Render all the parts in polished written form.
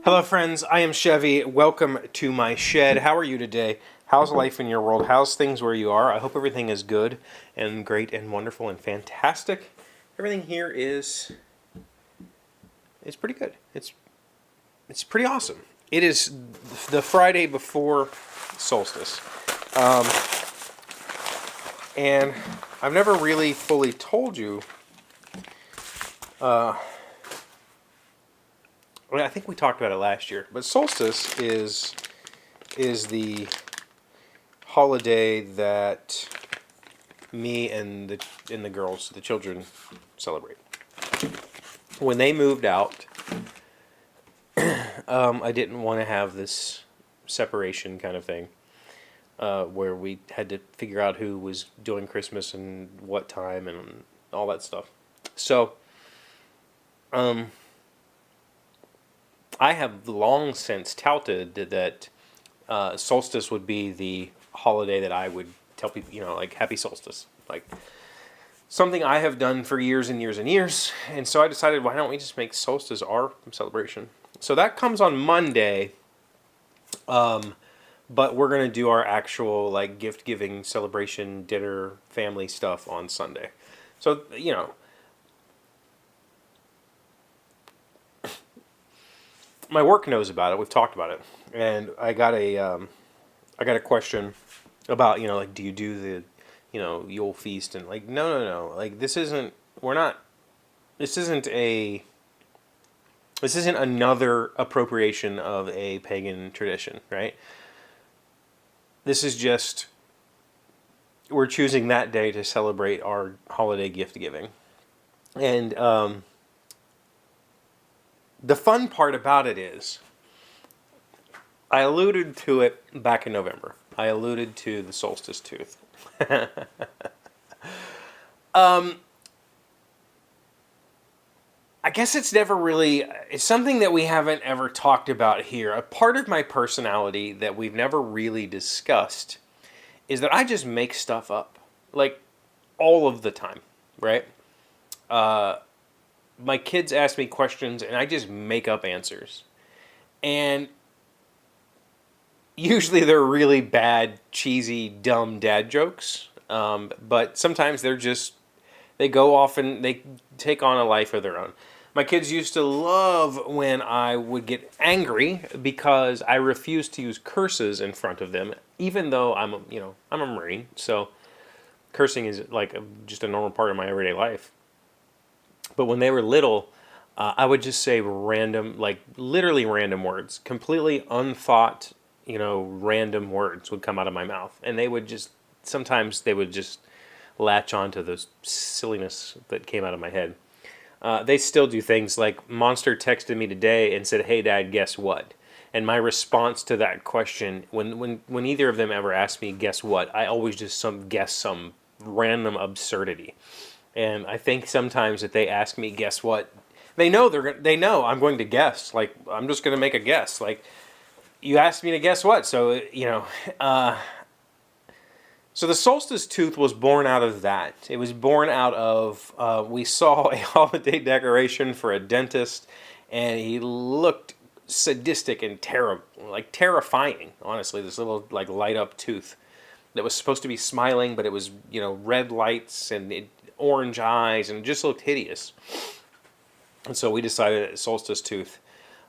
Hello friends, I am Chevee. Welcome to my shed. How are you today? How's life in your world? How's things where you are? I hope everything is good and great and wonderful and fantastic. Everything here is pretty good. It's pretty awesome. It is the Friday before solstice. And I've never really fully told you I think we talked about it last year, but solstice is the holiday that me and the girls, the children, celebrate. When they moved out, I didn't want to have this separation kind of thing, where we had to figure out who was doing Christmas and what time and all that stuff. So, I have long since touted that solstice would be the holiday that I would tell people, like happy solstice. Like something I have done for years and years and years. And so I decided, why don't we just make solstice our celebration? So that comes on Monday. But we're going to do our actual like gift giving celebration dinner family stuff on Sunday. So, my work knows about it. We've talked about it, and I got a question about like, do you do the Yule feast? And like, no, like this isn't another appropriation of a pagan tradition, right? This is just, we're choosing that day to celebrate our holiday gift giving, and the fun part about it is, I alluded to it back in November. I alluded to the solstice tooth. I guess it's something that we haven't ever talked about here. A part of my personality that we've never really discussed is that I just make stuff up. Like, all of the time, right? My kids ask me questions and I just make up answers. And usually they're really bad, cheesy, dumb dad jokes. But sometimes they go off and they take on a life of their own. My kids used to love when I would get angry because I refused to use curses in front of them, even though I'm a Marine. So cursing is like just a normal part of my everyday life. But when they were little, I would just say random, like literally random words, completely unthought, random words would come out of my mouth. And sometimes they would just latch on to the silliness that came out of my head. They still do things like Monster texted me today and said, "Hey Dad, guess what?" And my response to that question, when either of them ever asked me, "Guess what?" I always just guess some random absurdity. And I think sometimes if they ask me, "Guess what?" they know I'm going to guess. Like, I'm just going to make a guess. Like, you asked me to guess what, so So the solstice tooth was born out of that. It was born out of we saw a holiday decoration for a dentist, and he looked sadistic and terrifying. Honestly, this little like light up tooth that was supposed to be smiling, but it was red lights and orange eyes, and it just looked hideous. And so we decided that solstice tooth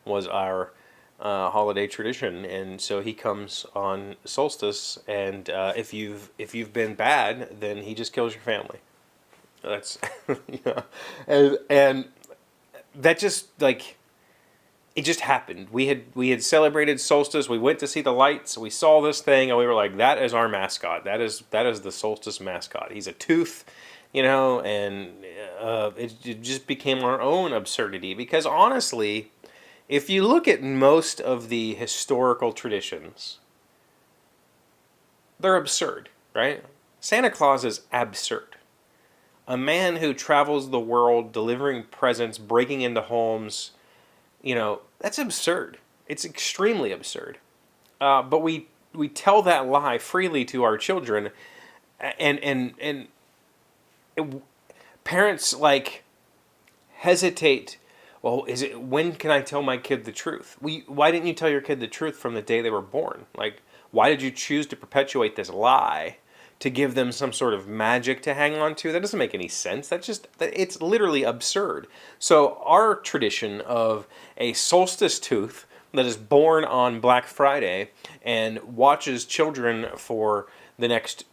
was our holiday tradition, and so he comes on solstice, and if you've been bad, then he just kills your family. That's and that just like it just happened. We had celebrated solstice. We went to see the lights. We saw this thing, and we were like, "That is our mascot. That is the solstice mascot. He's a tooth." And it just became our own absurdity. Because honestly, if you look at most of the historical traditions, they're absurd, right? Santa Claus is absurd. A man who travels the world delivering presents, breaking into homes, that's absurd. It's extremely absurd. But we tell that lie freely to our children, and parents like hesitate well, when can I tell my kid the truth? Why didn't you tell your kid the truth from the day they were born? Like, why did you choose to perpetuate this lie to give them some sort of magic to hang on to? That doesn't make any sense. It's literally absurd. So our tradition of a solstice tooth that is born on Black Friday and watches children for the next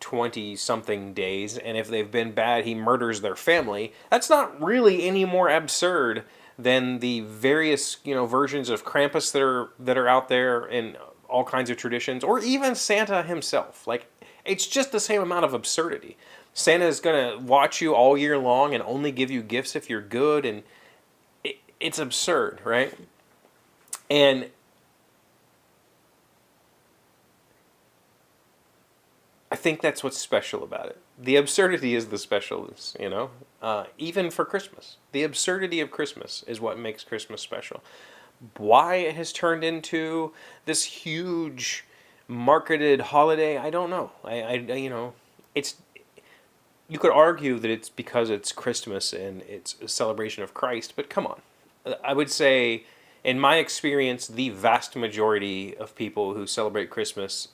20-something days, and if they've been bad, he murders their family. That's not really any more absurd than the various, versions of Krampus that are out there in all kinds of traditions, or even Santa himself. Like, it's just the same amount of absurdity. Santa is going to watch you all year long and only give you gifts if you're good, and it's absurd, right? And I think that's what's special about it. The absurdity is the specialness, even for Christmas. The absurdity of Christmas is what makes Christmas special. Why it has turned into this huge marketed holiday, I don't know. It's, you could argue that it's because it's Christmas and it's a celebration of Christ, but come on. I would say, in my experience, the vast majority of people who celebrate Christmas,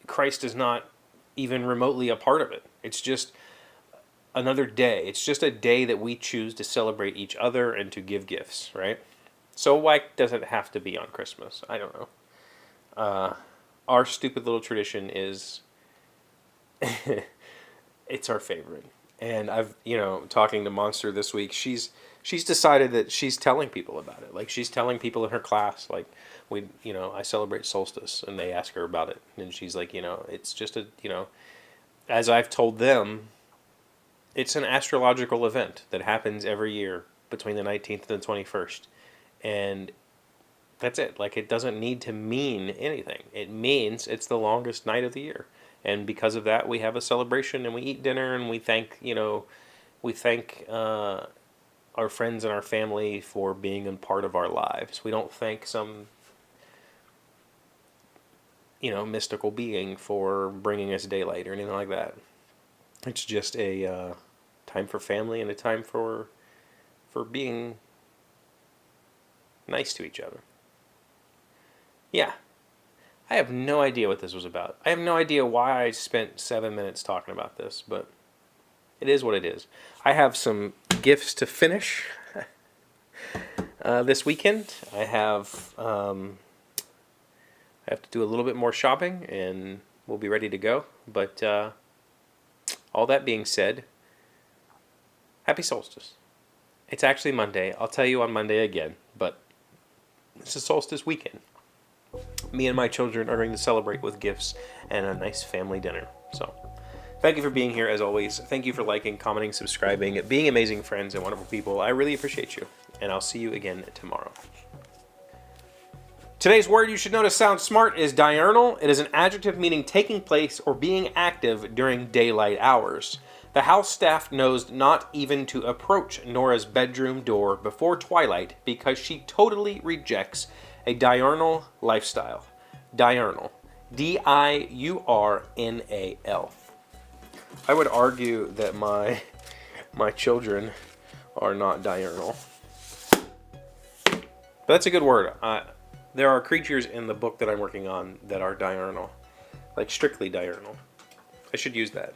Christ is not even remotely a part of it. It's just another day. It's just a day that we choose to celebrate each other and to give gifts, right? So why does it have to be on Christmas? I don't know. Our stupid little tradition is, it's our favorite. And I've, talking to Monster this week, she's decided that she's telling people about it. Like, she's telling people in her class, like, I celebrate solstice, and they ask her about it. And she's like, it's just as I've told them, it's an astrological event that happens every year between the 19th and the 21st. And that's it. Like, it doesn't need to mean anything. It means it's the longest night of the year. And because of that, we have a celebration and we eat dinner and we thank our friends and our family for being a part of our lives. We don't thank some, mystical being for bringing us daylight or anything like that. It's just a time for family and a time for being nice to each other. Yeah. I have no idea what this was about. I have no idea why I spent 7 minutes talking about this, but it is what it is. I have some gifts to finish this weekend. I have to do a little bit more shopping, and we'll be ready to go. But all that being said, happy solstice. It's actually Monday. I'll tell you on Monday again, but it's a solstice weekend. Me and my children are going to celebrate with gifts and a nice family dinner. So, thank you for being here as always. Thank you for liking, commenting, subscribing, being amazing friends and wonderful people. I really appreciate you. And I'll see you again tomorrow. Today's word you should know to sound smart is diurnal. It is an adjective meaning taking place or being active during daylight hours. The house staff knows not even to approach Nora's bedroom door before twilight because she totally rejects a diurnal lifestyle. Diurnal. D-I-U-R-N-A-L. I would argue that my children are not diurnal. But that's a good word. There are creatures in the book that I'm working on that are diurnal. Like strictly diurnal. I should use that.